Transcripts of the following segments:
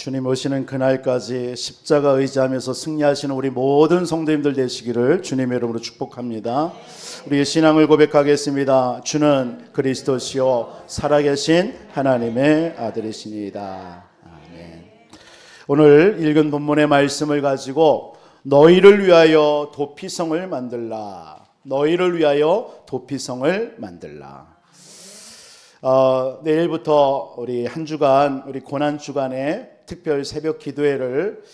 주님 오시는 그날까지 십자가 의지하면서 승리하시는 우리 모든 성도님들 되시기를 주님의 이름으로 축복합니다. 우리의 신앙을 고백하겠습니다. 주는 그리스도시요 살아계신 하나님의 아들이시니이다. 아멘. 오늘 읽은 본문의 말씀을 가지고 너희를 위하여 도피성을 만들라. 너희를 위하여 도피성을 만들라. 내일부터 우리 한 주간 우리 고난 주간에 특별 새벽 기도회를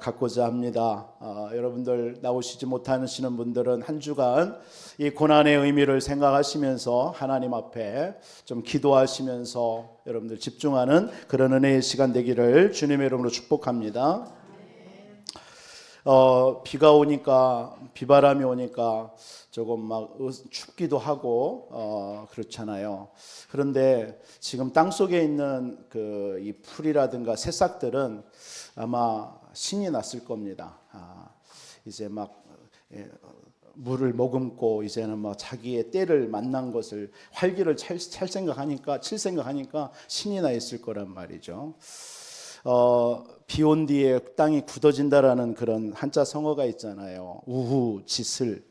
갖고자 합니다. 여러분들 나오시지 못하시는 분들은 한 주간 이 고난의 의미를 생각하시면서 하나님 앞에 좀 기도하시면서 여러분들 집중하는 그런 은혜의 시간 되기를 주님의 이름으로 축복합니다. 비가 오니까 비바람이 오니까 조금 막 춥기도 하고 그렇잖아요. 그런데 지금 땅 속에 있는 이 풀이라든가 새싹들은 아마 신이 났을 겁니다. 이제 막 물을 머금고 이제는 뭐 자기의 때를 만난 것을 활기를 칠 생각하니까 신이 나 있을 거란 말이죠. 비 온 뒤에 땅이 굳어진다라는 그런 한자 성어가 있잖아요. 우후지슬.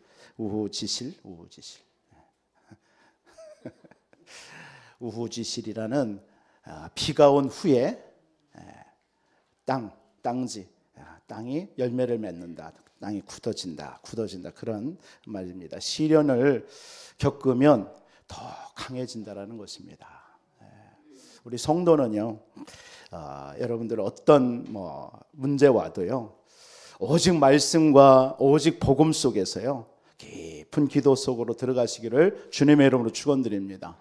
우후지실이라는 비가 온 후에 땅이 열매를 맺는다. 땅이 굳어진다 그런 말입니다. 시련을 겪으면 더 강해진다라는 것입니다. 우리 성도는요, 여러분들 어떤 문제 와도요, 오직 말씀과 오직 복음 속에서요 깊은 기도 속으로 들어가시기를 주님의 이름으로 축원드립니다.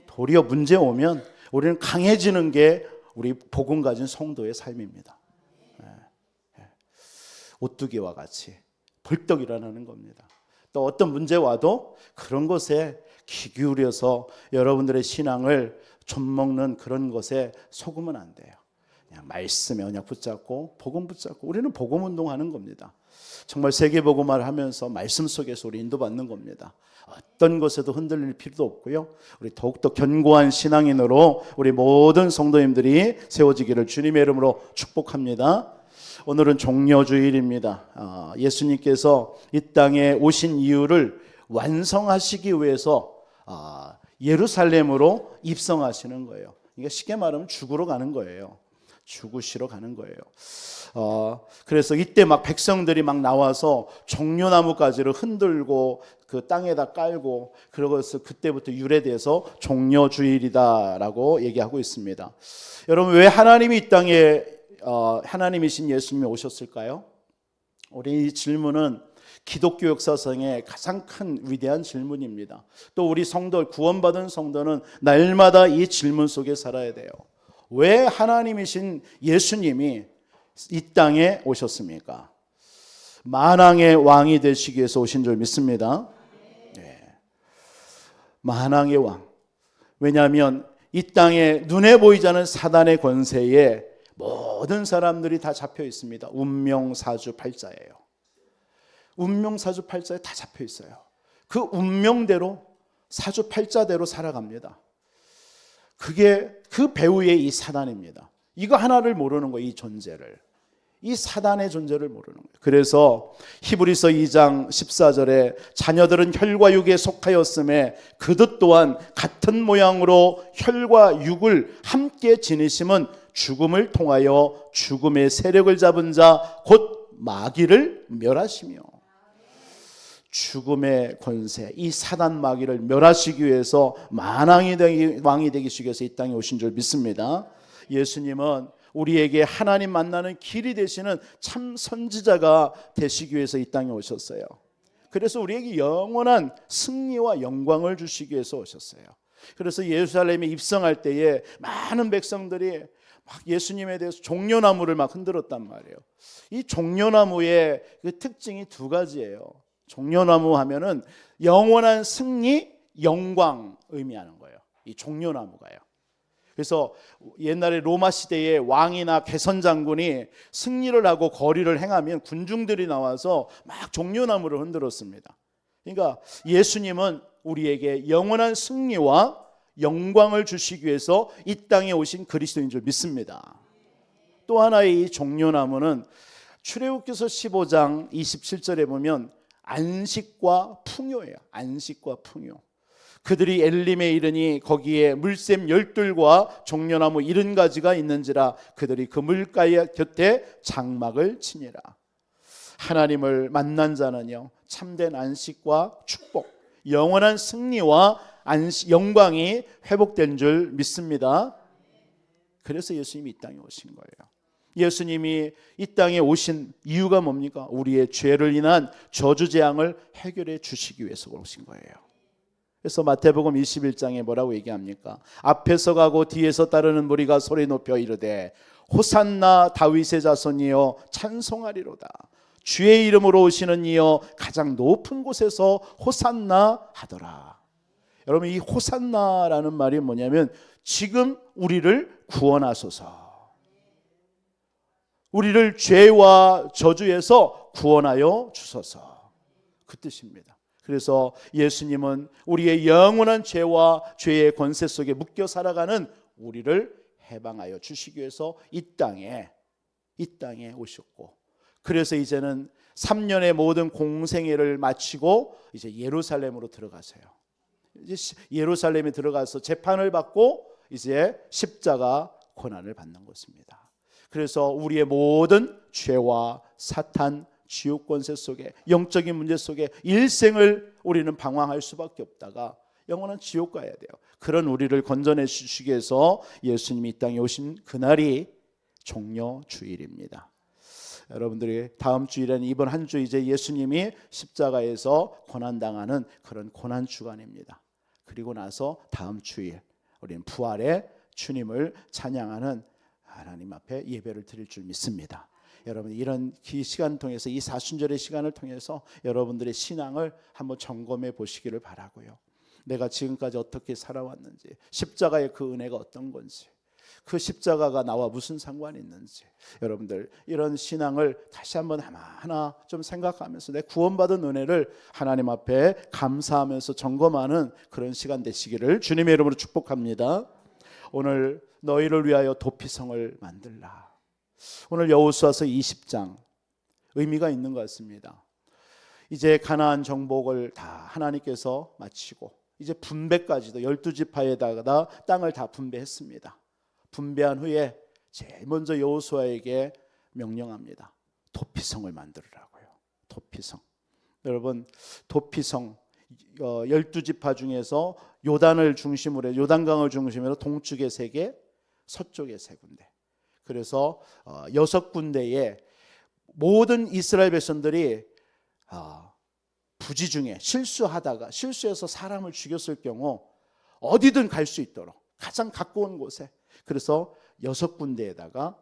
도리어 문제 오면 우리는 강해지는 게 우리 복음 가진 성도의 삶입니다. 오뚜기와 같이 벌떡 일어나는 겁니다. 또 어떤 문제 와도 그런 것에 귀 기울여서 여러분들의 신앙을 좀먹는 그런 것에 속으면 안 돼요. 그냥 말씀의 언약 붙잡고 복음 붙잡고 우리는 복음 운동하는 겁니다. 정말 세계 복음화를 하면서 말씀 속에서 우리 인도받는 겁니다. 어떤 것에도 흔들릴 필요도 없고요. 우리 더욱더 견고한 신앙인으로 우리 모든 성도님들이 세워지기를 주님의 이름으로 축복합니다. 오늘은 종려주일입니다. 예수님께서 이 땅에 오신 이유를 완성하시기 위해서 예루살렘으로 입성하시는 거예요. 그러니까 쉽게 말하면 죽으러 가는 거예요. 죽으시러 가는 거예요. 그래서 이때 막 백성들이 막 나와서 종려나무가지를 흔들고 그 땅에다 깔고 그러고서 그때부터 유래돼서 종려주일이다라고 얘기하고 있습니다. 여러분, 왜 하나님이 이 땅에 하나님이신 예수님이 오셨을까요? 우리 이 질문은 기독교 역사상의 가장 큰 위대한 질문입니다. 또 우리 성도, 구원받은 성도는 날마다 이 질문 속에 살아야 돼요. 왜 하나님이신 예수님이 이 땅에 오셨습니까? 만왕의 왕이 되시기 위해서 오신 줄 믿습니다. 네. 만왕의 왕. 왜냐하면 이 땅에 눈에 보이지 않는 사단의 권세에 모든 사람들이 다 잡혀 있습니다. 운명사주팔자예요. 운명사주팔자에 다 잡혀 있어요. 그 운명대로 사주팔자대로 살아갑니다. 그게 그 배후의 이 사단입니다. 이거 하나를 모르는 거예요. 이 존재를. 이 사단의 존재를 모르는 거예요. 그래서 히브리서 2장 14절에 자녀들은 혈과 육에 속하였음에 그들 또한 같은 모양으로 혈과 육을 함께 지니심은 죽음을 통하여 죽음의 세력을 잡은 자 곧 마귀를 멸하시며, 죽음의 권세, 이 사단 마귀를 멸하시기 위해서 만왕이 왕이 되기 위해서 이 땅에 오신 줄 믿습니다. 예수님은 우리에게 하나님 만나는 길이 되시는 참 선지자가 되시기 위해서 이 땅에 오셨어요. 그래서 우리에게 영원한 승리와 영광을 주시기 위해서 오셨어요. 그래서 예루살렘에 입성할 때에 많은 백성들이 막 예수님에 대해서 종려나무를 막 흔들었단 말이에요. 이 종려나무의 그 특징이 두 가지예요. 종려나무 하면은 영원한 승리, 영광 의미하는 거예요. 이 종려나무가요. 그래서 옛날에 로마 시대에 왕이나 개선 장군이 승리를 하고 거리를 행하면 군중들이 나와서 막 종려나무를 흔들었습니다. 그러니까 예수님은 우리에게 영원한 승리와 영광을 주시기 위해서 이 땅에 오신 그리스도인 줄 믿습니다. 또 하나의 이 종려나무는 출애굽기서 15장 27절에 보면 안식과 풍요예요. 안식과 풍요. 그들이 엘림에 이르니 거기에 물샘 10들과 종려나무 70가지가 있는지라 그들이 그 물가에 곁에 장막을 치니라. 하나님을 만난 자는요, 참된 안식과 축복, 영원한 승리와 영광이 회복된 줄 믿습니다. 그래서 예수님이 이 땅에 오신 거예요. 예수님이 이 땅에 오신 이유가 뭡니까? 우리의 죄를 인한 저주재앙을 해결해 주시기 위해서 오신 거예요. 그래서 마태복음 21장에 뭐라고 얘기합니까? 앞에서 가고 뒤에서 따르는 무리가 소리 높여 이르되 호산나 다윗의 자손이여 찬송하리로다. 주의 이름으로 오시는 이여 가장 높은 곳에서 호산나 하더라. 여러분, 이 호산나라는 말이 뭐냐면 지금 우리를 구원하소서, 우리를 죄와 저주에서 구원하여 주소서, 그 뜻입니다. 그래서 예수님은 우리의 영원한 죄와 죄의 권세 속에 묶여 살아가는 우리를 해방하여 주시기 위해서 이 땅에 오셨고, 그래서 이제는 3년의 모든 공생애를 마치고 이제 예루살렘으로 들어가세요. 이제 예루살렘에 들어가서 재판을 받고 이제 십자가 고난을 받는 것입니다. 그래서 우리의 모든 죄와 사탄, 지옥 권세 속에, 영적인 문제 속에 일생을 우리는 방황할 수밖에 없다가 영원한 지옥 가야 돼요. 그런 우리를 건져내 주시기 위해서 예수님이 이 땅에 오신 그날이 종려 주일입니다. 여러분들이 다음 주일에는 이번 한 주 이제 예수님이 십자가에서 고난당하는 그런 고난 주간입니다. 그리고 나서 다음 주일 우리는 부활의 주님을 찬양하는 하나님 앞에 예배를 드릴 줄 믿습니다. 여러분, 이런 시간을 통해서, 이 사순절의 시간을 통해서 여러분들의 신앙을 한번 점검해 보시기를 바라고요. 내가 지금까지 어떻게 살아왔는지, 십자가의 그 은혜가 어떤 건지, 그 십자가가 나와 무슨 상관이 있는지, 여러분들 이런 신앙을 다시 한번 하나하나 좀 생각하면서 내 구원받은 은혜를 하나님 앞에 감사하면서 점검하는 그런 시간 되시기를 주님의 이름으로 축복합니다. 오늘 너희를 위하여 도피성을 만들라. 오늘 여호수아서 20장 의미가 있는 것 같습니다. 이제 가나안 정복을 다 하나님께서 마치고 이제 분배까지도 12지파에다가 땅을 다 분배했습니다. 분배한 후에 제일 먼저 여호수아에게 명령합니다. 도피성을 만들으라고요. 도피성. 여러분, 도피성 12지파 중에서 요단을 중심으로 해서, 요단강을 중심으로 동쪽에 3개, 서쪽에 3군데. 그래서 6군데에 모든 이스라엘 백성들이 부지 중에 실수해서 사람을 죽였을 경우 어디든 갈 수 있도록 가장 가까운 곳에, 그래서 6군데에다가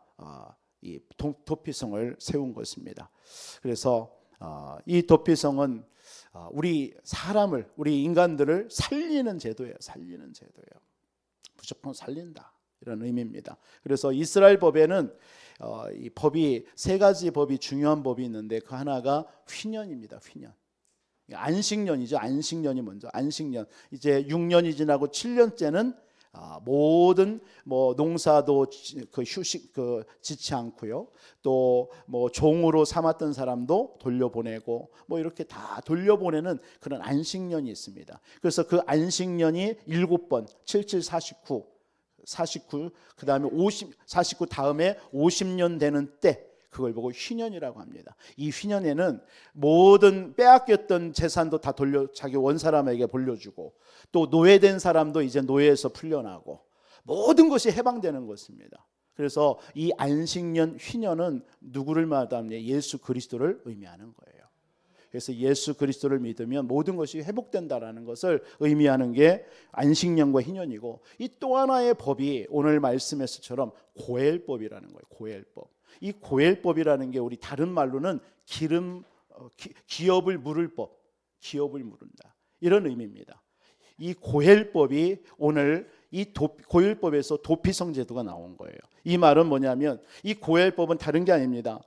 이 도피성을 세운 것입니다. 그래서 이 도피성은 우리 인간들을 살리는 제도예요. 살리는 제도예요. 무조건 살린다, 이런 의미입니다. 그래서 이스라엘 법에는 이 법이 3가지 법이 중요한 법이 있는데 그 하나가 휘년입니다. 휘년. 안식년이죠. 안식년이 먼저. 안식년. 이제 6년이 지나고 7년째는 모든 농사도 휴식 짓지 않고요. 또 종으로 삼았던 사람도 돌려보내고 이렇게 다 돌려보내는 그런 안식년이 있습니다. 그래서 그 안식년이 7번, 77, 49, 그다음에 49 다음에 50년 되는 때, 그걸 보고 휘년이라고 합니다. 이 휘년에는 모든 빼앗겼던 재산도 다 자기 원사람에게 돌려주고, 또 노예된 사람도 이제 노예에서 풀려나고 모든 것이 해방되는 것입니다. 그래서 이 안식년 휘년은 누구를 말합니까? 예수 그리스도를 의미하는 거예요. 그래서 예수 그리스도를 믿으면 모든 것이 회복된다라는 것을 의미하는 게 안식년과 희년이고, 이 또 하나의 법이 오늘 말씀에서처럼 고엘법이라는 거예요. 고엘법. 이 고엘법이라는 게 우리 다른 말로는 기업을 물을 법, 기업을 물은다, 이런 의미입니다. 이 고엘법이 오늘 이 고엘법에서 도피성 제도가 나온 거예요. 이 말은 뭐냐면 이 고엘법은 다른 게 아닙니다.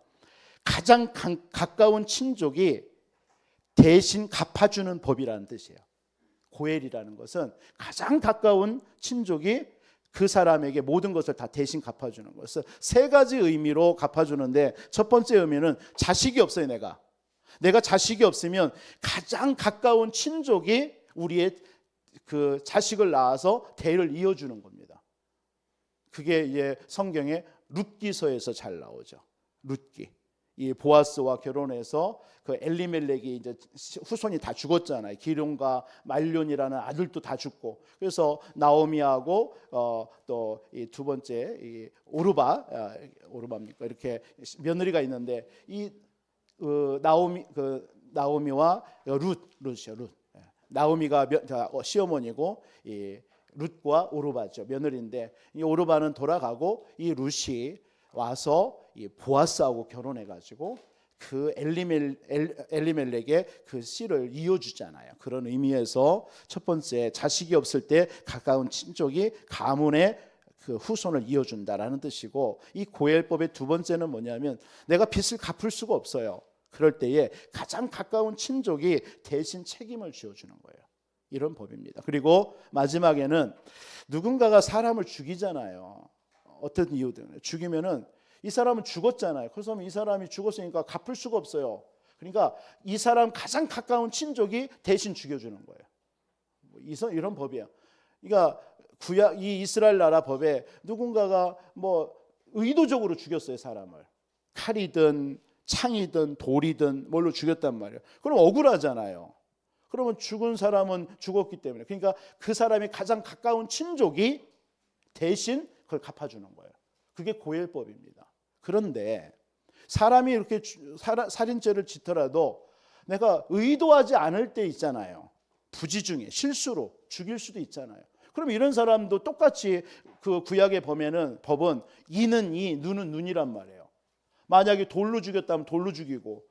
가장 가까운 친족이 대신 갚아주는 법이라는 뜻이에요. 고엘이라는 것은 가장 가까운 친족이 그 사람에게 모든 것을 다 대신 갚아주는 거예요. 그래서 세 가지 의미로 갚아주는데, 첫 번째 의미는 자식이 없어요. 내가 자식이 없으면 가장 가까운 친족이 우리의 그 자식을 낳아서 대를 이어주는 겁니다. 그게 이제 성경의 룻기서에서 잘 나오죠. 룻기. 이 보아스와 결혼해서 그 엘리멜렉이 이제 후손이 다 죽었잖아요. 기럯과 말론이라는 아들도 다 죽고, 그래서 나오미하고 또 이 두 번째 이 오르바입니까? 이렇게 며느리가 있는데, 이 나오미와 룻이요. 나오미가 시어머니고, 이 룻과 오르바죠, 며느리인데, 이 오르바는 돌아가고 이 룻이 와서 이 보아스하고 결혼해가지고 그 엘리멜렉의 그 씨를 이어주잖아요. 그런 의미에서 첫 번째, 자식이 없을 때 가까운 친족이 가문의 그 후손을 이어준다라는 뜻이고, 이 고엘법의 두 번째는 뭐냐면, 내가 빚을 갚을 수가 없어요. 그럴 때에 가장 가까운 친족이 대신 책임을 지어주는 거예요. 이런 법입니다. 그리고 마지막에는 누군가가 사람을 죽이잖아요. 어떤 이유든 죽이면은 이 사람은 죽었잖아요. 그래서 이 사람이 죽었으니까 갚을 수가 없어요. 그러니까 이 사람 가장 가까운 친족이 대신 죽여주는 거예요. 이런 법이에요. 그러니까 이 이스라엘 나라 법에 누군가가 의도적으로 죽였어요. 사람을 칼이든 창이든 돌이든 뭘로 죽였단 말이에요. 그럼 억울하잖아요. 그러면 죽은 사람은 죽었기 때문에, 그러니까 그 사람이 가장 가까운 친족이 대신 그걸 갚아주는 거예요. 그게 고엘법입니다. 그런데 사람이 이렇게 살인죄를 짓더라도 내가 의도하지 않을 때 있잖아요. 부지 중에 실수로 죽일 수도 있잖아요. 그럼 이런 사람도 똑같이 그 구약의 법은 이는 이, 눈은 눈이란 말이에요. 만약에 돌로 죽였다면 돌로 죽이고,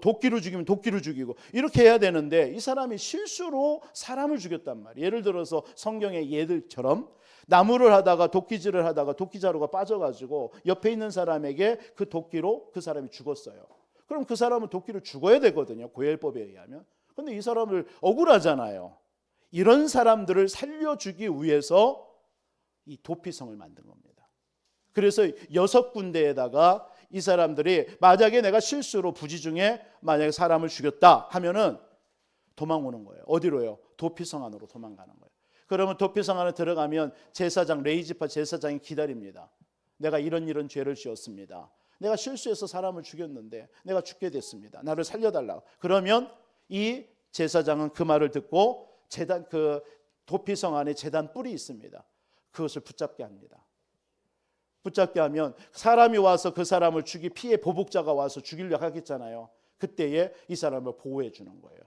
도끼로 죽이면 도끼로 죽이고, 이렇게 해야 되는데 이 사람이 실수로 사람을 죽였단 말이에요. 예를 들어서 성경의 예들처럼 나무를 하다가 도끼질을 하다가 도끼자루가 빠져가지고 옆에 있는 사람에게 그 도끼로 그 사람이 죽었어요. 그럼 그 사람은 도끼로 죽어야 되거든요, 고엘법에 의하면. 그런데 이 사람을 억울하잖아요. 이런 사람들을 살려주기 위해서 이 도피성을 만든 겁니다. 그래서 6군데에다가 이 사람들이 만약에 내가 실수로 부지 중에 만약에 사람을 죽였다 하면은 도망오는 거예요. 어디로요? 도피성 안으로 도망가는 거예요. 그러면 도피성 안에 들어가면 제사장, 레이지파 제사장이 기다립니다. 내가 이런 죄를 지었습니다. 내가 실수해서 사람을 죽였는데 내가 죽게 됐습니다. 나를 살려달라고. 그러면 이 제사장은 그 말을 듣고 그 도피성 안에 제단 뿔이 있습니다. 그것을 붙잡게 합니다. 붙잡게 하면 사람이 와서 그 사람을 피해 보복자가 와서 죽이려고 하겠잖아요. 그때에 이 사람을 보호해 주는 거예요.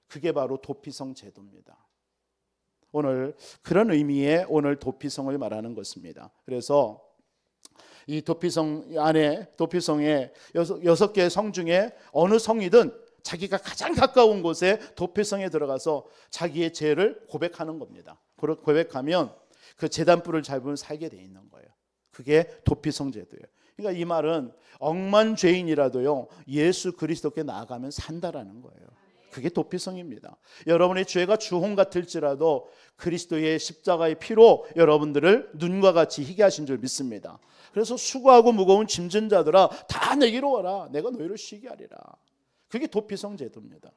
그게 바로 도피성 제도입니다. 오늘 그런 의미의 오늘 도피성을 말하는 것입니다. 그래서 이 도피성의 6개의 성 중에 어느 성이든 자기가 가장 가까운 곳에 도피성에 들어가서 자기의 죄를 고백하는 겁니다. 고백하면 그 제단뿔을 잡으면 살게 돼 있는 거예요. 그게 도피성 제도예요. 그러니까 이 말은 억만 죄인이라도요, 예수 그리스도께 나아가면 산다라는 거예요. 그게 도피성입니다. 여러분의 죄가 주홍 같을지라도 그리스도의 십자가의 피로 여러분들을 눈과 같이 희게 하신 줄 믿습니다. 그래서 수고하고 무거운 짐진 자들아 다 내게로 와라, 내가 너희를 쉬게 하리라. 그게 도피성 제도입니다.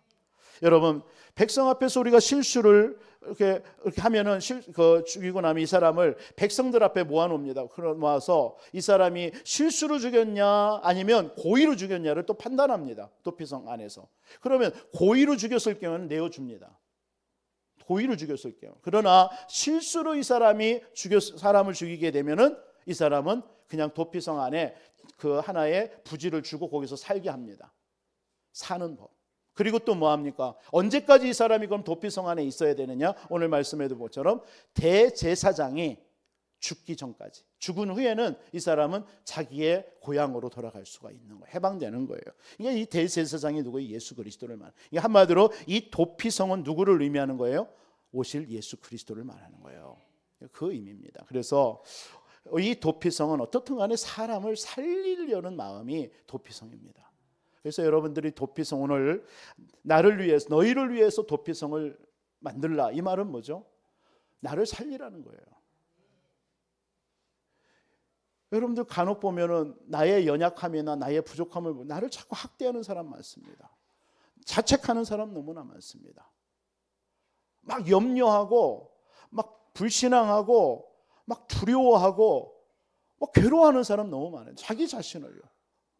여러분, 백성 앞에서 우리가 실수를 이렇게 하면은 죽이고 나면 이 사람을 백성들 앞에 모아놓습니다. 모아서 이 사람이 실수로 죽였냐 아니면 고의로 죽였냐를 또 판단합니다. 도피성 안에서. 그러면 고의로 죽였을 경우는 내어줍니다. 고의로 죽였을 경우. 그러나 실수로 이 사람이 사람을 죽이게 되면은 이 사람은 그냥 도피성 안에 그 하나의 부지를 주고 거기서 살게 합니다. 사는 법. 그리고 또 뭐합니까? 언제까지 이 사람이 그럼 도피성 안에 있어야 되느냐? 오늘 말씀에도 것처럼 대제사장이 죽기 전까지, 죽은 후에는 이 사람은 자기의 고향으로 돌아갈 수가 있는 거예요. 해방되는 거예요. 그러니까 이 대제사장이 누구예요? 예수 그리스도를 말하는 거예요. 한마디로 이 도피성은 누구를 의미하는 거예요? 오실 예수 그리스도를 말하는 거예요. 그 의미입니다. 그래서 이 도피성은 어떻든 간에 사람을 살리려는 마음이 도피성입니다. 그래서 여러분들이 도피성, 오늘 나를 위해서, 너희를 위해서 도피성을 만들라, 이 말은 뭐죠? 나를 살리라는 거예요. 여러분들 간혹 보면은 나의 연약함이나 나의 부족함을 보고 나를 자꾸 학대하는 사람 많습니다. 자책하는 사람 너무나 많습니다. 막 염려하고 막 불신앙하고 막 두려워하고 막 괴로워하는 사람 너무 많아요. 자기 자신을요.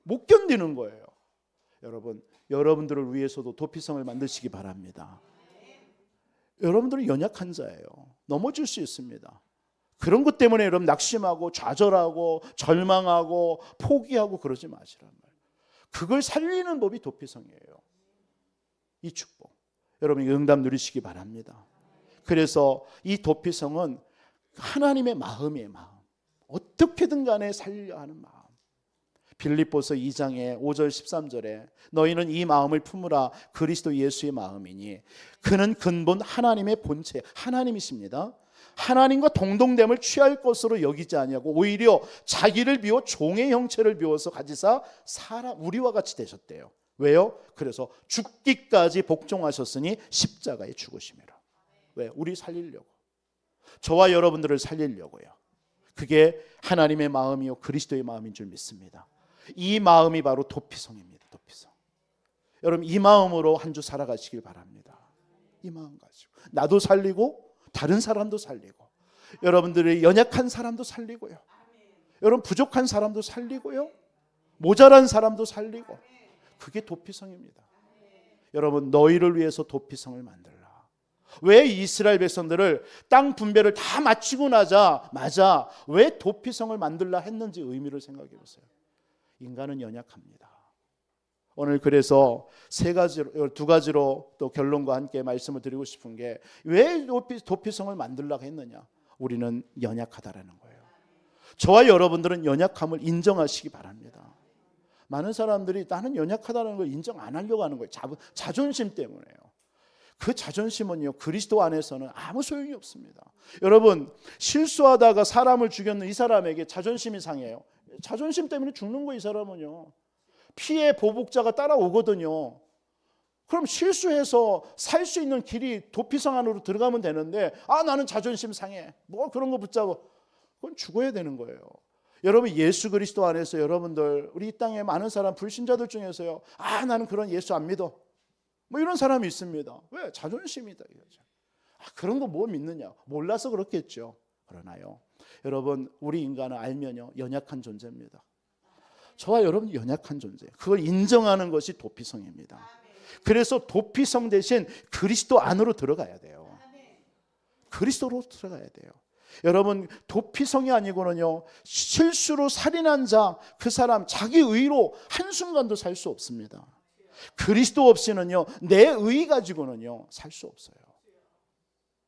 못 견디는 거예요. 여러분, 여러분들을 위해서도 도피성을 만드시기 바랍니다. 여러분들은 연약한 자예요. 넘어질 수 있습니다. 그런 것 때문에 여러분 낙심하고 좌절하고 절망하고 포기하고 그러지 마시란 말이에요. 그걸 살리는 법이 도피성이에요. 이 축복. 여러분 응답 누리시기 바랍니다. 그래서 이 도피성은 하나님의 마음이에요. 마음. 어떻게든 간에 살려 하는 마음. 빌립보서 2장의 5절 13절에 너희는 이 마음을 품으라 그리스도 예수의 마음이니 그는 근본 하나님의 본체 하나님이십니다. 하나님과 동등됨을 취할 것으로 여기지 아니하고 오히려 자기를 비워 종의 형체를 비워서 가지사 사람 우리와 같이 되셨대요. 왜요? 그래서 죽기까지 복종하셨으니 십자가에 죽으심이라. 왜? 우리 살리려고. 저와 여러분들을 살리려고요. 그게 하나님의 마음이요 그리스도의 마음인 줄 믿습니다. 이 마음이 바로 도피성입니다. 도피성. 여러분 이 마음으로 한 주 살아가시길 바랍니다. 이 마음 가지고 나도 살리고 다른 사람도 살리고 여러분들의 연약한 사람도 살리고요. 여러분 부족한 사람도 살리고요. 모자란 사람도 살리고 그게 도피성입니다. 여러분 너희를 위해서 도피성을 만들라. 왜 이스라엘 백성들을 땅 분배를 다 마치고 나자 왜 도피성을 만들라 했는지 의미를 생각해 보세요. 인간은 연약합니다. 오늘 그래서 두 가지로 또 결론과 함께 말씀을 드리고 싶은 게 왜 도피성을 만들라고 했느냐? 우리는 연약하다라는 거예요. 저와 여러분들은 연약함을 인정하시기 바랍니다. 많은 사람들이 나는 연약하다는 걸 인정 안 하려고 하는 거예요. 자존심 때문에요. 그 자존심은요 그리스도 안에서는 아무 소용이 없습니다. 여러분 실수하다가 사람을 죽였는 이 사람에게 자존심이 상해요. 자존심 때문에 죽는 거예요. 이 사람은요. 피해 보복자가 따라오거든요. 그럼 실수해서 살 수 있는 길이 도피성 안으로 들어가면 되는데 나는 자존심 상해. 뭐 그런 거 붙잡아. 그건 죽어야 되는 거예요. 여러분 예수 그리스도 안에서 여러분들 우리 이 땅에 많은 사람 불신자들 중에서요. 나는 그런 예수 안 믿어. 뭐 이런 사람이 있습니다. 왜? 자존심이다 이거죠. 그런 거 뭐 믿느냐? 몰라서 그렇겠죠. 그러나요. 여러분 우리 인간은 알면요 연약한 존재입니다. 저와 여러분 연약한 존재. 그걸 인정하는 것이 도피성입니다. 그래서 도피성 대신 그리스도 안으로 들어가야 돼요. 그리스도로 들어가야 돼요. 여러분 도피성이 아니고는요 실수로 살인한 자 그 사람 자기 의로 한순간도 살 수 없습니다. 그리스도 없이는요 내 의 가지고는요 살 수 없어요.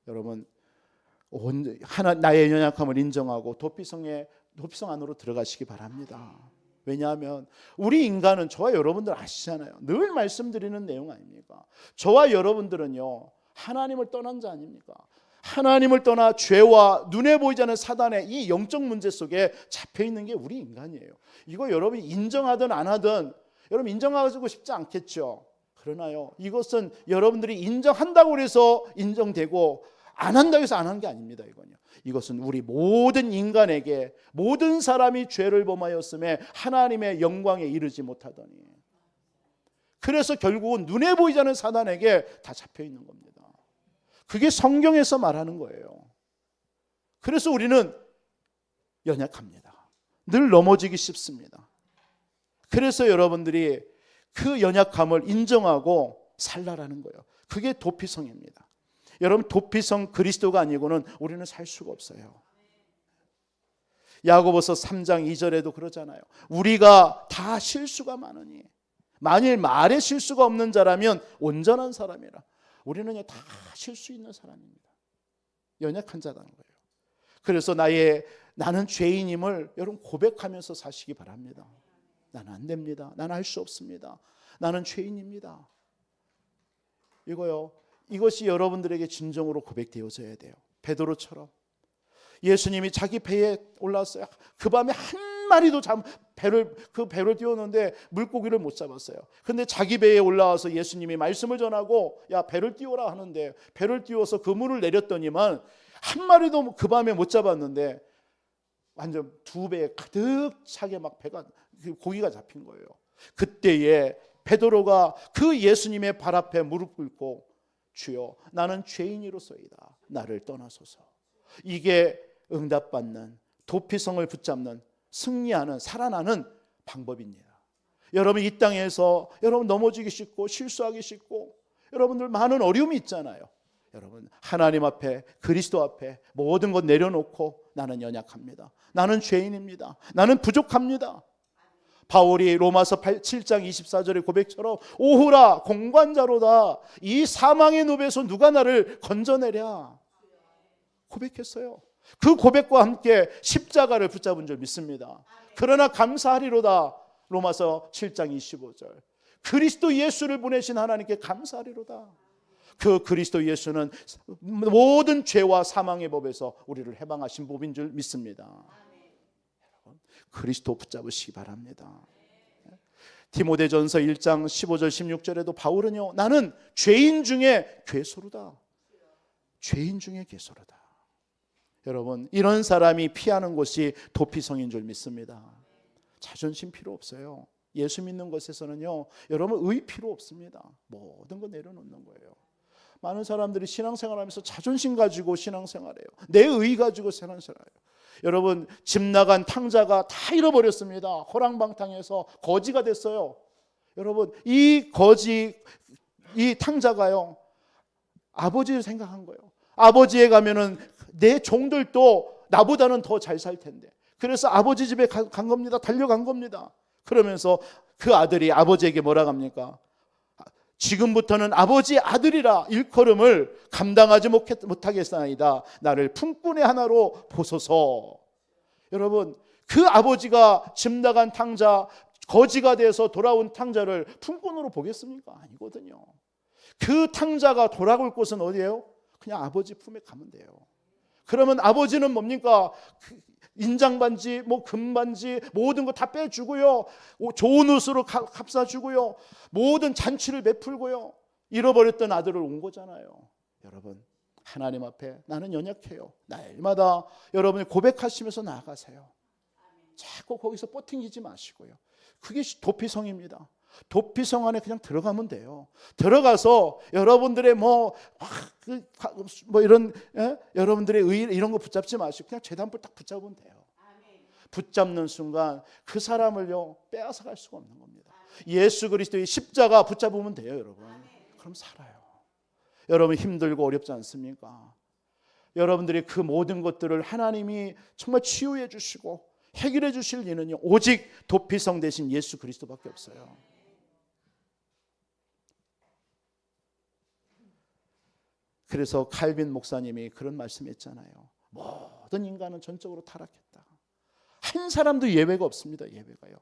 여러분 나의 연약함을 인정하고 도피성 안으로 들어가시기 바랍니다. 왜냐하면 우리 인간은 저와 여러분들 아시잖아요. 늘 말씀드리는 내용 아닙니까? 저와 여러분들은요 하나님을 떠난 자 아닙니까? 하나님을 떠나 죄와 눈에 보이지 않는 사단의 이 영적 문제 속에 잡혀있는 게 우리 인간이에요. 이거 여러분이 인정하든 안 하든 여러분 인정하고 싶지 않겠죠. 그러나요 이것은 여러분들이 인정한다고 해서 인정되고 안 한다고 해서 안 하는 게 아닙니다. 이것은 우리 모든 인간에게 모든 사람이 죄를 범하였음에 하나님의 영광에 이르지 못하더니 그래서 결국은 눈에 보이지 않는 사단에게 다 잡혀있는 겁니다. 그게 성경에서 말하는 거예요. 그래서 우리는 연약합니다. 늘 넘어지기 쉽습니다. 그래서 여러분들이 그 연약함을 인정하고 살라라는 거예요. 그게 도피성입니다. 여러분 도피성 그리스도가 아니고는 우리는 살 수가 없어요. 야고보서 3장 2절에도 그러잖아요. 우리가 다 실수가 많으니 만일 말에 실수가 없는 자라면 온전한 사람이라. 우리는 다 실수 있는 사람입니다. 연약한 자라는 거예요. 그래서 나는 죄인임을 여러분 고백하면서 사시기 바랍니다. 나는 안 됩니다. 나는 할 수 없습니다. 나는 죄인입니다. 이것이 여러분들에게 진정으로 고백되어져야 돼요. 베드로처럼 예수님이 자기 배에 올랐어요. 그 밤에 한 마리도 배를 띄웠는데 물고기를 못 잡았어요. 그런데 자기 배에 올라와서 예수님이 말씀을 전하고 야 배를 띄워라 하는데 배를 띄워서 그물을 내렸더니만 한 마리도 그 밤에 못 잡았는데 완전 2배에 가득 차게 막 배가 고기가 잡힌 거예요. 그때에 베드로가 그 예수님의 발 앞에 무릎 꿇고 주여 나는 죄인이로소이다. 나를 떠나소서. 이게 응답받는 도피성을 붙잡는 승리하는 살아나는 방법입니다. 여러분 이 땅에서 여러분 넘어지기 쉽고 실수하기 쉽고 여러분들 많은 어려움이 있잖아요. 여러분 하나님 앞에 그리스도 앞에 모든 것 내려놓고 나는 연약합니다. 나는 죄인입니다. 나는 부족합니다. 바울이 로마서 7장 24절의 고백처럼 오호라 공관자로다. 이 사망의 늪에서 누가 나를 건져내랴 고백했어요. 그 고백과 함께 십자가를 붙잡은 줄 믿습니다. 그러나 감사하리로다. 로마서 7장 25절. 그리스도 예수를 보내신 하나님께 감사하리로다. 그 그리스도 예수는 모든 죄와 사망의 법에서 우리를 해방하신 법인 줄 믿습니다. 그리스도 붙잡으시기 바랍니다. 디모데전서 1장 15절 16절에도 바울은요 나는 죄인 중에 괴소로다. 죄인 중에 괴소로다. 여러분 이런 사람이 피하는 곳이 도피성인 줄 믿습니다. 자존심 필요 없어요. 예수 믿는 것에서는요 여러분 의 필요 없습니다. 모든 거 내려놓는 거예요. 많은 사람들이 신앙생활하면서 자존심 가지고 신앙생활해요. 내 의 가지고 신앙생활해요. 여러분 집 나간 탕자가 다 잃어버렸습니다. 호랑방탕에서 거지가 됐어요. 여러분 이 거지 이 탕자가요 아버지를 생각한 거예요. 아버지에 가면은 내 종들도 나보다는 더 잘 살 텐데 그래서 아버지 집에 간 겁니다. 달려간 겁니다. 그러면서 그 아들이 아버지에게 뭐라 합니까? 지금부터는 아버지 아들이라 일컬음을 감당하지 못하겠사나이다. 나를 품꾼의 하나로 보소서. 여러분 그 아버지가 집 나간 탕자 거지가 돼서 돌아온 탕자를 품꾼으로 보겠습니까? 아니거든요. 그 탕자가 돌아올 곳은 어디예요? 그냥 아버지 품에 가면 돼요. 그러면 아버지는 뭡니까? 인장반지, 금반지 모든 거 다 빼주고요. 좋은 옷으로 값사주고요. 모든 잔치를 베풀고요. 잃어버렸던 아들을 온 거잖아요. 여러분 하나님 앞에 나는 연약해요. 날마다 여러분이 고백하시면서 나아가세요. 자꾸 거기서 뻗팅기지 마시고요. 그게 도피성입니다. 도피성 안에 그냥 들어가면 돼요. 들어가서 여러분들의 이런 여러분들의 의 이런 거 붙잡지 마시고 그냥 제단불 딱 붙잡으면 돼요. 붙잡는 순간 그 사람을요 빼앗아 갈 수가 없는 겁니다. 예수 그리스도의 십자가 붙잡으면 돼요, 여러분. 그럼 살아요. 여러분 힘들고 어렵지 않습니까? 여러분들이 그 모든 것들을 하나님이 정말 치유해 주시고 해결해 주실 이는요 오직 도피성 대신 예수 그리스도밖에 없어요. 그래서 칼빈 목사님이 그런 말씀했잖아요. 모든 인간은 전적으로 타락했다. 한 사람도 예외가 없습니다. 예외가요.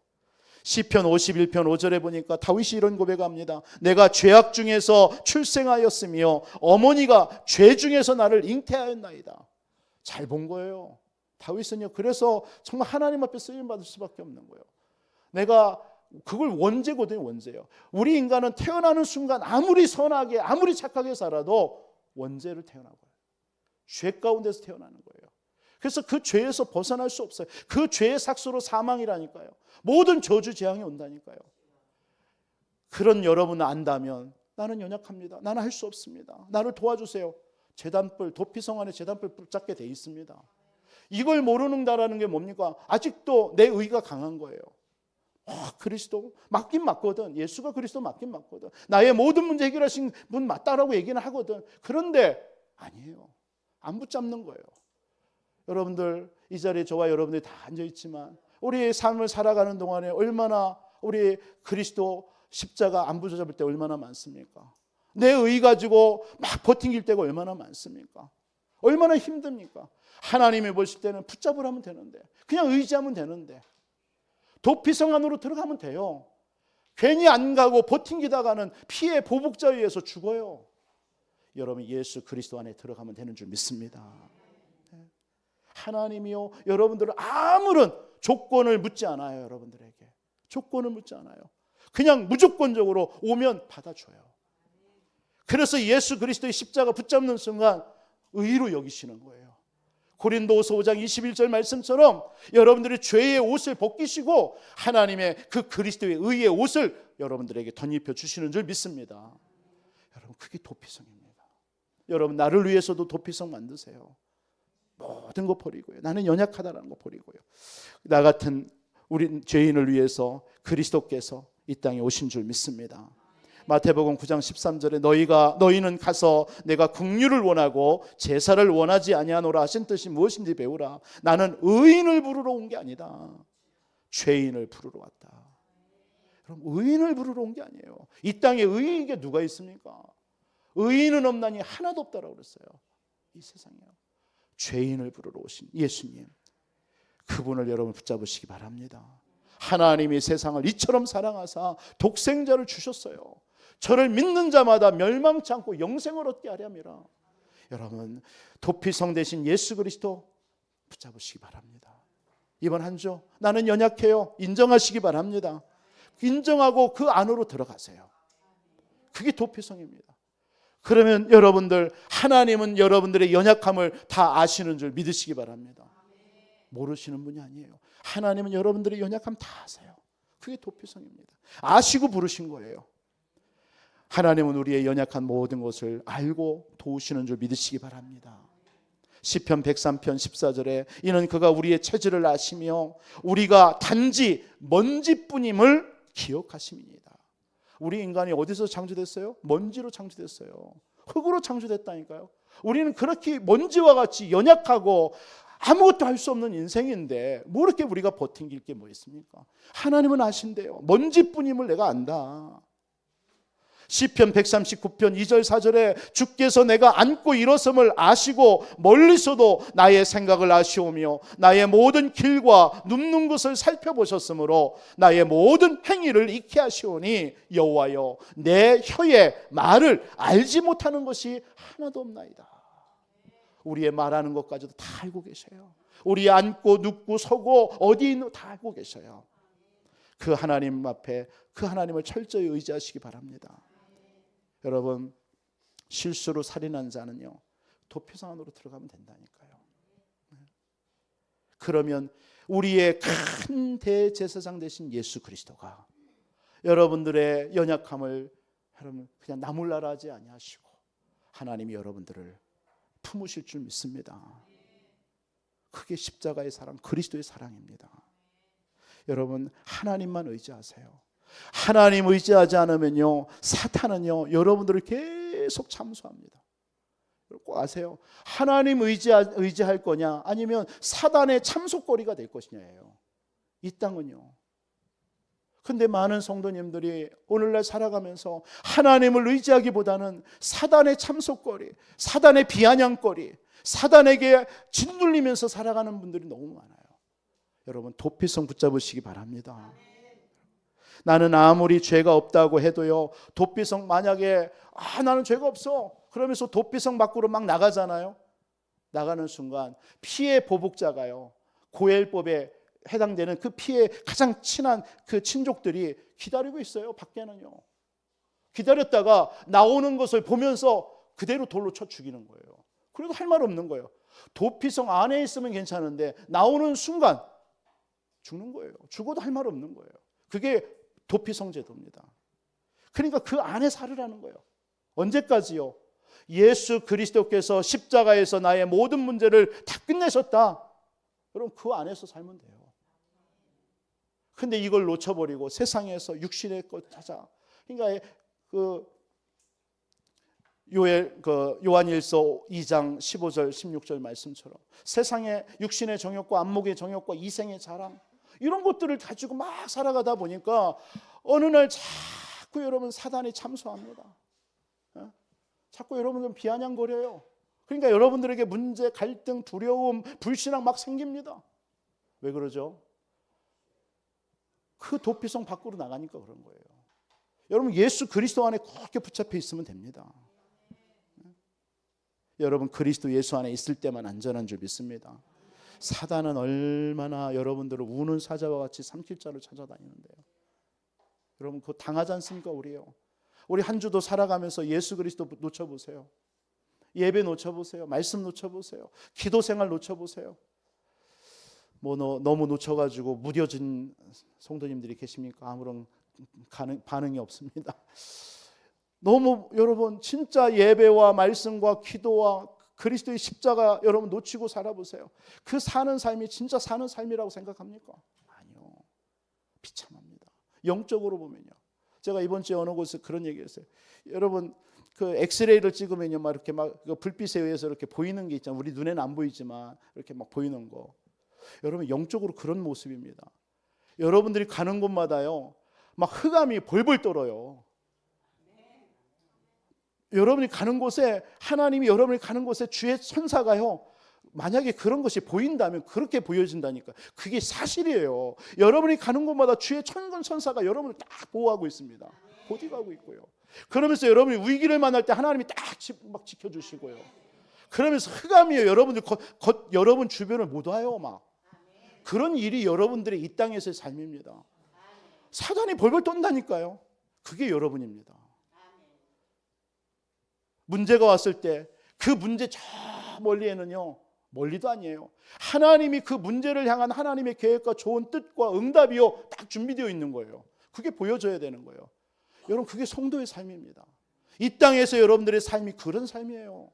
시편 51편 5절에 보니까 다윗이 이런 고백합니다. 내가 죄악 중에서 출생하였으며 어머니가 죄 중에서 나를 잉태하였나이다. 잘 본 거예요. 다윗은요. 그래서 정말 하나님 앞에 쓰임 받을 수밖에 없는 거예요. 내가 그걸 원죄거든요. 원죄요. 우리 인간은 태어나는 순간 아무리 선하게 아무리 착하게 살아도 원죄를 태어나고요. 죄 가운데서 태어나는 거예요. 그래서 그 죄에서 벗어날 수 없어요. 그 죄의 삭수로 사망이라니까요. 모든 저주 재앙이 온다니까요. 그런 여러분을 안다면 나는 연약합니다. 나는 할 수 없습니다. 나를 도와주세요. 제단불 도피성 안에 제단불 붙잡게 돼 있습니다. 이걸 모르는다라는 게 뭡니까? 아직도 내 의가 강한 거예요. 그리스도 맞긴 맞거든. 예수가 그리스도 맞긴 맞거든. 나의 모든 문제 해결하신 분 맞다라고 얘기는 하거든. 그런데 아니에요. 안 붙잡는 거예요. 여러분들 이 자리에 저와 여러분들이 다 앉아있지만 우리의 삶을 살아가는 동안에 얼마나 우리 그리스도 십자가 안 붙잡을 때 얼마나 많습니까? 내 의 가지고 막 버팅길 때가 얼마나 많습니까? 얼마나 힘듭니까? 하나님이 보실 때는 붙잡으라면 되는데 그냥 의지하면 되는데 도피성 안으로 들어가면 돼요. 괜히 안 가고 버팅기다가는 피해 보복자에 의해서 죽어요. 여러분 예수 그리스도 안에 들어가면 되는 줄 믿습니다. 하나님이요 여러분들은 아무런 조건을 묻지 않아요. 여러분들에게 조건을 묻지 않아요. 그냥 무조건적으로 오면 받아줘요. 그래서 예수 그리스도의 십자가 붙잡는 순간 의로 여기시는 거예요. 고린도후서 5장 21절 말씀처럼 여러분들이 죄의 옷을 벗기시고 하나님의 그 그리스도의 의의 옷을 여러분들에게 덧입혀 주시는 줄 믿습니다. 여러분, 그게 도피성입니다. 여러분, 나를 위해서도 도피성 만드세요. 모든 거 버리고요. 나는 연약하다라는 거 버리고요. 나 같은 우리 죄인을 위해서 그리스도께서 이 땅에 오신 줄 믿습니다. 마태복음 9장 13절에 너희는 가서 내가 긍휼을 원하고 제사를 원하지 아니하노라 하신 뜻이 무엇인지 배우라. 나는 의인을 부르러 온 게 아니다. 죄인을 부르러 왔다. 그럼 의인을 부르러 온 게 아니에요. 이 땅에 의인이 누가 있습니까? 의인은 없나니 하나도 없다라고 그랬어요. 이 세상에요. 죄인을 부르러 오신 예수님, 그분을 여러분 붙잡으시기 바랍니다. 하나님이 세상을 이처럼 사랑하사 독생자를 주셨어요. 저를 믿는 자마다 멸망치 않고 영생을 얻게 하려 함이라. 여러분, 도피성 대신 예수 그리스도 붙잡으시기 바랍니다. 이번 한 주 나는 연약해요. 인정하시기 바랍니다. 인정하고 그 안으로 들어가세요. 그게 도피성입니다. 그러면 여러분들, 하나님은 여러분들의 연약함을 다 아시는 줄 믿으시기 바랍니다. 모르시는 분이 아니에요. 하나님은 여러분들의 연약함 다 아세요. 그게 도피성입니다. 아시고 부르신 거예요. 하나님은 우리의 연약한 모든 것을 알고 도우시는 줄 믿으시기 바랍니다. 시편 103편 14절에 이는 그가 우리의 체질을 아시며 우리가 단지 먼지뿐임을 기억하심이니이다. 우리 인간이 어디서 창조됐어요? 먼지로 창조됐어요. 흙으로 창조됐다니까요. 우리는 그렇게 먼지와 같이 연약하고 아무것도 할 수 없는 인생인데 뭐 이렇게 우리가 버틴길 게 뭐 있습니까? 하나님은 아신대요. 먼지뿐임을 내가 안다. 시편 139편 2절 4절에 주께서 내가 앉고 일어섬을 아시고 멀리서도 나의 생각을 아시오며 나의 모든 길과 눕는 것을 살펴보셨으므로 나의 모든 행위를 익히 하시오니 여호와여 내 혀의 말을 알지 못하는 것이 하나도 없나이다. 우리의 말하는 것까지도 다 알고 계셔요. 우리 앉고 눕고 서고 어디 있는 다 알고 계셔요. 그 하나님 앞에 그 하나님을 철저히 의지하시기 바랍니다. 여러분, 실수로 살인한 자는요 도피성 안으로 들어가면 된다니까요. 그러면 우리의 큰 대제사장 되신 예수 그리스도가 여러분들의 연약함을 여러분 그냥 나몰라라 하지 아니하시고 하나님이 여러분들을 품으실 줄 믿습니다. 그게 십자가의 사랑, 그리스도의 사랑입니다. 여러분, 하나님만 의지하세요. 하나님 의지하지 않으면요 사탄은요 여러분들을 계속 참수합니다. 꼭 아세요. 하나님 의지할 거냐 아니면 사단의 참속거리가 될 것이냐예요. 이 땅은요. 근데 많은 성도님들이 오늘날 살아가면서 하나님을 의지하기보다는 사단의 참속거리, 사단의 비아냥거리, 사단에게 짓눌리면서 살아가는 분들이 너무 많아요. 여러분, 도피성 붙잡으시기 바랍니다. 나는 아무리 죄가 없다고 해도요 도피성 만약에 나는 죄가 없어 그러면서 도피성 밖으로 막 나가잖아요. 나가는 순간 피해 보복자가요 고엘법에 해당되는 그 피해 가장 친한 그 친족들이 기다리고 있어요. 밖에는요 기다렸다가 나오는 것을 보면서 그대로 돌로 쳐 죽이는 거예요. 그래도 할 말 없는 거예요. 도피성 안에 있으면 괜찮은데 나오는 순간 죽는 거예요. 죽어도 할 말 없는 거예요. 그게 도피성 제도입니다. 그러니까 그 안에 살으라는 거예요. 언제까지요? 예수 그리스도께서 십자가에서 나의 모든 문제를 다 끝내셨다. 그럼 그 안에서 살면 돼요. 근데 이걸 놓쳐버리고 세상에서 육신의 것 찾아. 그러니까 요한일서 2장 15절 16절 말씀처럼 세상의 육신의 정욕과 안목의 정욕과 이생의 자랑 이런 것들을 가지고 막 살아가다 보니까 어느 날 자꾸 여러분 사단이 참소합니다. 자꾸 여러분들 비아냥거려요. 그러니까 여러분들에게 문제, 갈등, 두려움, 불신앙 막 생깁니다. 왜 그러죠? 그 도피성 밖으로 나가니까 그런 거예요. 여러분 예수 그리스도 안에 그렇게 붙잡혀 있으면 됩니다. 여러분 그리스도 예수 안에 있을 때만 안전한 줄 믿습니다. 사단은 얼마나 여러분들을 우는 사자와 같이 삼킬 자를 찾아다니는데요. 여러분 그거 당하지 않습니까? 우리 한 주도 살아가면서 예수 그리스도 놓쳐보세요. 예배 놓쳐보세요. 말씀 놓쳐보세요. 기도 생활 놓쳐보세요. 너무 놓쳐가지고 무뎌진 성도님들이 계십니까? 아무런 반응이 없습니다. 너무 여러분 진짜 예배와 말씀과 기도와 그리스도의 십자가 여러분 놓치고 살아보세요. 그 사는 삶이 진짜 사는 삶이라고 생각합니까? 아니요. 비참합니다. 영적으로 보면요. 제가 이번 주에 어느 곳에서 그런 얘기했어요. 여러분 그 엑스레이를 찍으면요, 막 이렇게 막 불빛에 의해서 이렇게 보이는 게 있잖아요. 우리 눈에는 안 보이지만 이렇게 막 보이는 거. 여러분 영적으로 그런 모습입니다. 여러분들이 가는 곳마다요, 막 흑암이 벌벌 떨어요. 여러분이 가는 곳에 하나님이 여러분이 가는 곳에 주의 천사가요, 만약에 그런 것이 보인다면 그렇게 보여진다니까. 그게 사실이에요. 여러분이 가는 곳마다 주의 천사가 여러분을 딱 보호하고 있습니다. 보디가고 있고요. 그러면서 여러분이 위기를 만날 때 하나님이 딱 막 지켜주시고요. 그러면서 흑암이에요. 여러분들 여러분 주변을 못 와요. 막 그런 일이 여러분들의 이 땅에서의 삶입니다. 사단이 벌벌 떤다니까요. 그게 여러분입니다. 문제가 왔을 때 그 문제 저 멀리에는요, 멀리도 아니에요. 하나님이 그 문제를 향한 하나님의 계획과 좋은 뜻과 응답이요 딱 준비되어 있는 거예요. 그게 보여져야 되는 거예요. 여러분 그게 성도의 삶입니다. 이 땅에서 여러분들의 삶이 그런 삶이에요.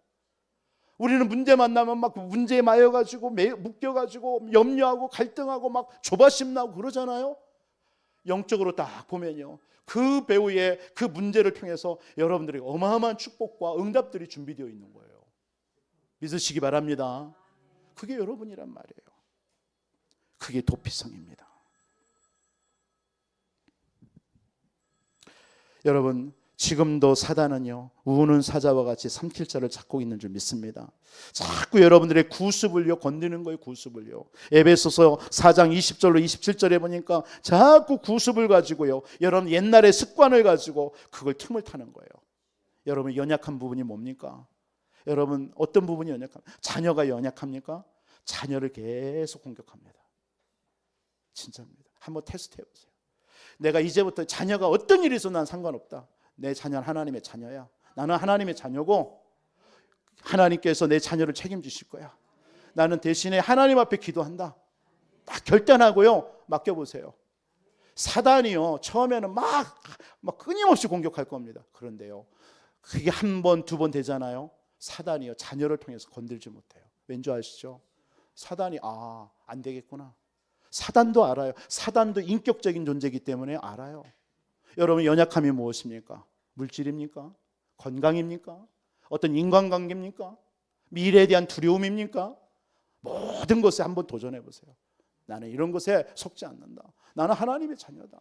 우리는 문제 만나면 막 문제에 마여가지고 묶여가지고 염려하고 갈등하고 막 조바심 나고 그러잖아요. 영적으로 딱 보면요, 그 배후에 그 문제를 통해서 여러분들에게 어마어마한 축복과 응답들이 준비되어 있는 거예요. 믿으시기 바랍니다. 그게 여러분이란 말이에요. 그게 도피성입니다. 여러분 지금도 사단은요, 우는 사자와 같이 삼킬 자를 찾고 있는 줄 믿습니다. 자꾸 여러분들의 구습을요 건드는 거예요. 구습을요. 에베소서 4장 20절로 27절에 보니까 자꾸 구습을 가지고요, 여러분 옛날의 습관을 가지고 그걸 틈을 타는 거예요. 여러분 연약한 부분이 뭡니까? 여러분 어떤 부분이 연약합니까? 자녀가 연약합니까? 자녀를 계속 공격합니다. 진짜입니다. 한번 테스트 해보세요. 내가 이제부터 자녀가 어떤 일이 있어도 난 상관없다. 내 자녀는 하나님의 자녀야. 나는 하나님의 자녀고 하나님께서 내 자녀를 책임지실 거야. 나는 대신에 하나님 앞에 기도한다. 딱 결단하고요, 맡겨보세요. 사단이요 처음에는 막 끊임없이 공격할 겁니다. 그런데요, 그게 한 번, 두 번 되잖아요. 사단이요 자녀를 통해서 건들지 못해요. 왠지 아시죠? 사단이 안 되겠구나. 사단도 알아요. 사단도 인격적인 존재이기 때문에 알아요. 여러분 연약함이 무엇입니까? 물질입니까? 건강입니까? 어떤 인간관계입니까? 미래에 대한 두려움입니까? 모든 것에 한번 도전해 보세요. 나는 이런 것에 속지 않는다. 나는 하나님의 자녀다.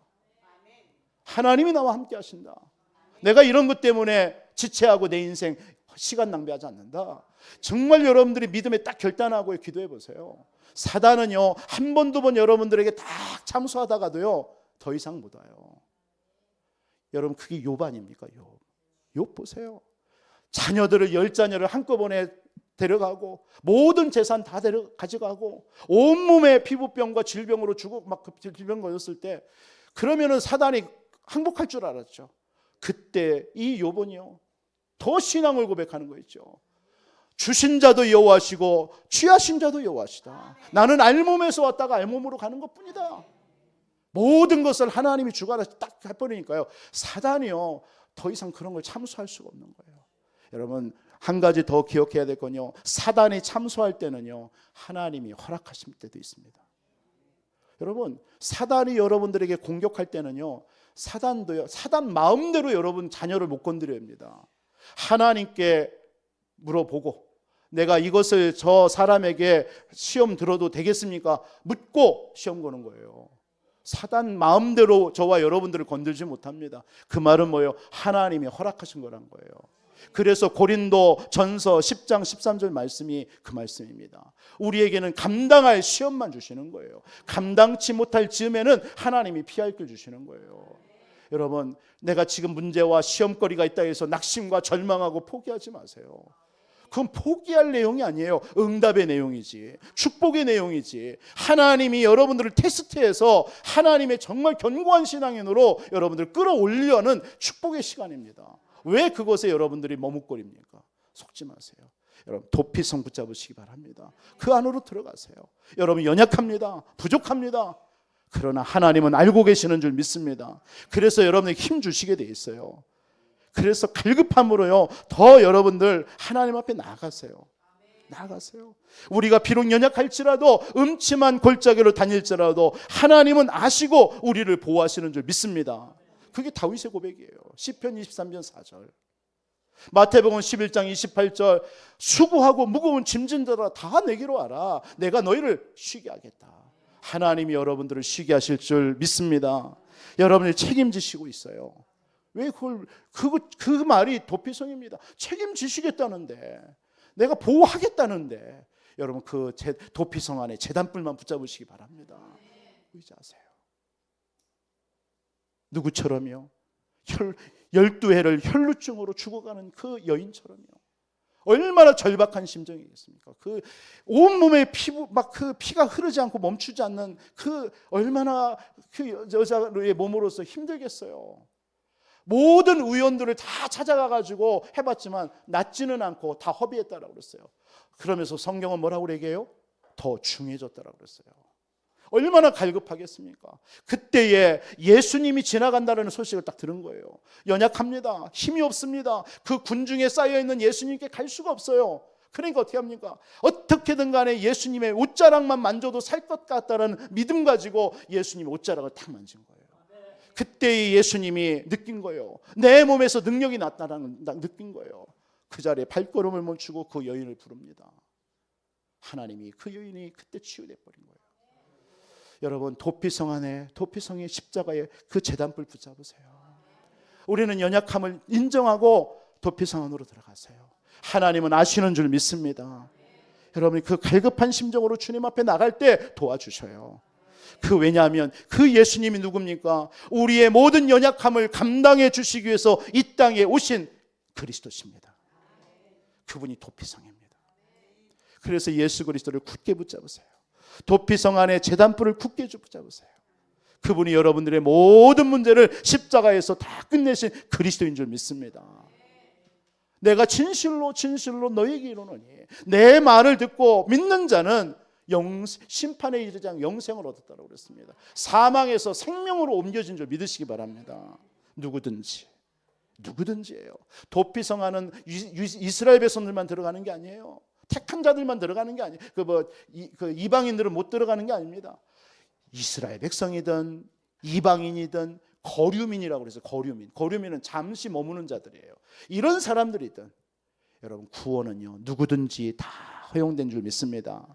하나님이 나와 함께 하신다. 내가 이런 것 때문에 지체하고 내 인생 시간 낭비하지 않는다. 정말 여러분들이 믿음에 딱 결단하고 기도해 보세요. 사단은요 한 번, 두 번 여러분들에게 딱 참수하다가도요 더 이상 못 와요. 여러분 그게 욥 아닙니까? 욥 보세요. 자녀들을 10자녀를 한꺼번에 데려가고 모든 재산 다 가져가고 온몸에 피부병과 질병으로 죽고 막 질병 걸렸을 때, 그러면은 사단이 항복할 줄 알았죠. 그때 이 욥은요 더 신앙을 고백하는 거 있죠. 주신 자도 여호와시고 취하신 자도 여호와시다. 나는 알몸에서 왔다가 알몸으로 가는 것뿐이다. 모든 것을 하나님이 주관해서 딱 해버리니까요, 사단이요 더 이상 그런 걸 참수할 수가 없는 거예요. 여러분 한 가지 더 기억해야 될 건요, 사단이 참수할 때는요 하나님이 허락하실 때도 있습니다. 여러분 사단이 여러분들에게 공격할 때는요, 사단도요 사단 마음대로 여러분 자녀를 못 건드려야 합니다. 하나님께 물어보고, 내가 이것을 저 사람에게 시험 들어도 되겠습니까? 묻고 시험 거는 거예요. 사단 마음대로 저와 여러분들을 건들지 못합니다. 그 말은 뭐예요? 하나님이 허락하신 거란 거예요. 그래서 고린도 전서 10장 13절 말씀이 그 말씀입니다. 우리에게는 감당할 시험만 주시는 거예요. 감당치 못할 즈음에는 하나님이 피할 길 주시는 거예요. 여러분 내가 지금 문제와 시험거리가 있다 해서 낙심과 절망하고 포기하지 마세요. 그건 포기할 내용이 아니에요. 응답의 내용이지, 축복의 내용이지. 하나님이 여러분들을 테스트해서 하나님의 정말 견고한 신앙인으로 여러분들을 끌어올리려는 축복의 시간입니다. 왜 그것에 여러분들이 머뭇거립니까? 속지 마세요. 여러분 도피성 붙잡으시기 바랍니다. 그 안으로 들어가세요. 여러분 연약합니다. 부족합니다. 그러나 하나님은 알고 계시는 줄 믿습니다. 그래서 여러분에게 힘 주시게 돼 있어요. 그래서 갈급함으로요 더 여러분들 하나님 앞에 나아가세요. 나아가세요. 우리가 비록 연약할지라도 음침한 골짜기로 다닐지라도 하나님은 아시고 우리를 보호하시는 줄 믿습니다. 그게 다윗의 고백이에요. 시편 23편 4절. 마태복음 11장 28절 수고하고 무거운 짐진 자라 다 내게로 와라. 내가 너희를 쉬게 하겠다. 하나님이 여러분들을 쉬게 하실 줄 믿습니다. 여러분을 책임지시고 있어요. 왜 그 말이 도피성입니다. 책임지시겠다는데, 내가 보호하겠다는데, 여러분 그 도피성 안에 제단불만 붙잡으시기 바랍니다. 의지하세요. 누구처럼요? 12해를 혈루증으로 죽어가는 그 여인처럼요. 얼마나 절박한 심정이겠습니까? 그 온몸에 그 피가 흐르지 않고 멈추지 않는 그 얼마나 그 여자의 몸으로서 힘들겠어요. 모든 의원들을 다 찾아가가지고 해봤지만 낫지는 않고 다 허비했다라고 그랬어요. 그러면서 성경은 뭐라고 얘기해요? 더 중해졌다라고 그랬어요. 얼마나 갈급하겠습니까? 그때에 예수님이 지나간다는 소식을 딱 들은 거예요. 연약합니다. 힘이 없습니다. 그 군중에 쌓여있는 예수님께 갈 수가 없어요. 그러니까 어떻게 합니까? 어떻게든 간에 예수님의 옷자락만 만져도 살 것 같다는 믿음 가지고 예수님의 옷자락을 탁 만진 거예요. 그때 예수님이 느낀 거예요. 내 몸에서 능력이 나타나는 느낀 거예요. 그 자리에 발걸음을 멈추고 그 여인을 부릅니다. 하나님이 그 여인이 그때 치유돼 버린 거예요. 여러분 도피성 안에 도피성의 십자가에 그 제단불 붙잡으세요. 우리는 연약함을 인정하고 도피성 안으로 들어가세요. 하나님은 아시는 줄 믿습니다. 여러분이 그 갈급한 심정으로 주님 앞에 나갈 때 도와주셔요. 왜냐하면 그 예수님이 누굽니까? 우리의 모든 연약함을 감당해 주시기 위해서 이 땅에 오신 그리스도십니다. 그분이 도피성입니다. 그래서 예수 그리스도를 굳게 붙잡으세요. 도피성 안에 제단불을 굳게 붙잡으세요. 그분이 여러분들의 모든 문제를 십자가에서 다 끝내신 그리스도인 줄 믿습니다. 내가 진실로 너에게 이르노니 내 말을 듣고 믿는 자는 심판에 이르지 않고 영생을 얻었다고 그랬습니다. 사망에서 생명으로 옮겨진 줄 믿으시기 바랍니다. 누구든지예요. 도피성 안은 이스라엘 백성들만 들어가는 게 아니에요. 택한 자들만 들어가는 게 아니에요. 이방인들은 못 들어가는 게 아닙니다. 이스라엘 백성이든 이방인이든 거류민이라고 그래서 거류민은 잠시 머무는 자들이에요. 이런 사람들이든 여러분 구원은요 누구든지 다 허용된 줄 믿습니다.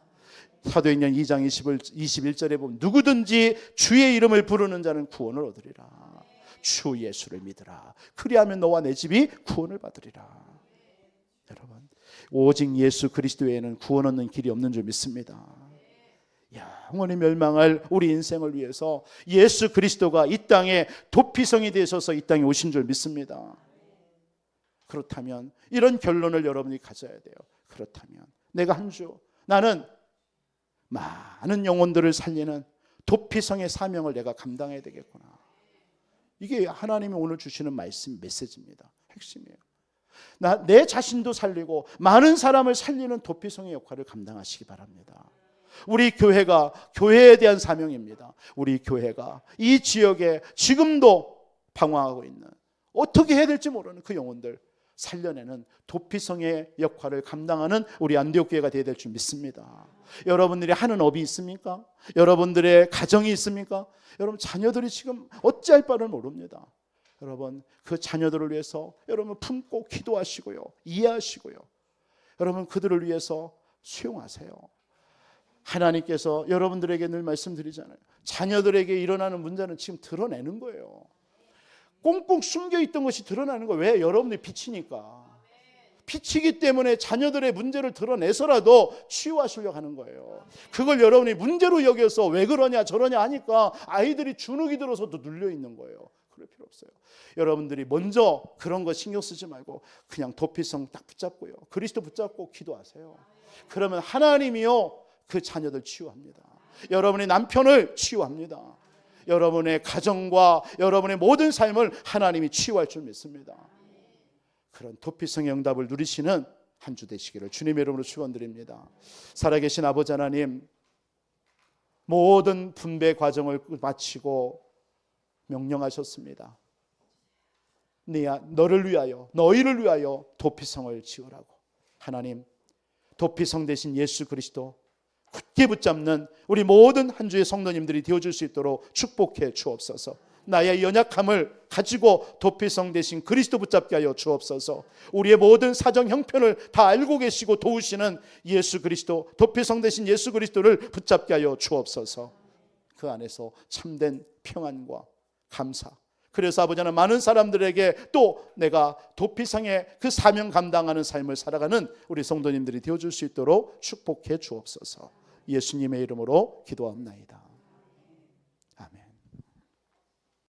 사도행전 2장 21절에 보면 누구든지 주의 이름을 부르는 자는 구원을 얻으리라. 주 예수를 믿으라. 그리하면 너와 내 집이 구원을 받으리라. 여러분 오직 예수 그리스도 외에는 구원 얻는 길이 없는 줄 믿습니다. 영원히 멸망할 우리 인생을 위해서 예수 그리스도가 이 땅에 도피성이 되셔서 이 땅에 오신 줄 믿습니다. 그렇다면 이런 결론을 여러분이 가져야 돼요. 그렇다면 내가 나는 많은 영혼들을 살리는 도피성의 사명을 내가 감당해야 되겠구나. 이게 하나님이 오늘 주시는 메시지입니다. 핵심이에요. 내 자신도 살리고 많은 사람을 살리는 도피성의 역할을 감당하시기 바랍니다. 우리 교회가 교회에 대한 사명입니다. 우리 교회가 이 지역에 지금도 방황하고 있는 어떻게 해야 될지 모르는 그 영혼들 살려내는 도피성의 역할을 감당하는 우리 안디옥 교회가 되어야 될 줄 믿습니다. 여러분들이 하는 업이 있습니까? 여러분들의 가정이 있습니까? 여러분 자녀들이 지금 어찌할 바를 모릅니다. 여러분 그 자녀들을 위해서 여러분 품고 기도하시고요. 이해하시고요. 여러분 그들을 위해서 수용하세요. 하나님께서 여러분들에게 늘 말씀드리잖아요. 자녀들에게 일어나는 문제는 지금 드러내는 거예요. 꽁꽁 숨겨있던 것이 드러나는 거예요. 왜? 여러분들이 빛이니까. 빛이기 때문에 자녀들의 문제를 드러내서라도 치유하시려고 하는 거예요. 그걸 여러분이 문제로 여겨서 왜 그러냐 저러냐 하니까 아이들이 주눅이 들어서도 눌려있는 거예요. 그럴 필요 없어요. 여러분들이 먼저 그런 거 신경 쓰지 말고 그냥 도피성 딱 붙잡고요. 그리스도 붙잡고 기도하세요. 그러면 하나님이요 그 자녀들 치유합니다. 여러분의 남편을 치유합니다. 여러분의 가정과 여러분의 모든 삶을 하나님이 치유할 줄 믿습니다. 그런 도피성의 응답을 누리시는 한 주 되시기를 주님의 이름으로 축원드립니다. 살아계신 아버지 하나님, 모든 분배 과정을 마치고 명령하셨습니다. 너를 위하여, 너희를 위하여 도피성을 지으라고. 하나님, 도피성 대신 예수 그리스도 굳게 붙잡는 우리 모든 한 주의 성도님들이 되어줄 수 있도록 축복해 주옵소서. 나의 연약함을 가지고 도피성 대신 그리스도 붙잡게 하여 주옵소서. 우리의 모든 사정 형편을 다 알고 계시고 도우시는 예수 그리스도, 도피성 대신 예수 그리스도를 붙잡게 하여 주옵소서. 그 안에서 참된 평안과 감사, 그래서 아버지는 많은 사람들에게 또 내가 도피성의 그 사명 감당하는 삶을 살아가는 우리 성도님들이 되어줄 수 있도록 축복해 주옵소서. 예수님의 이름으로 기도합나이다.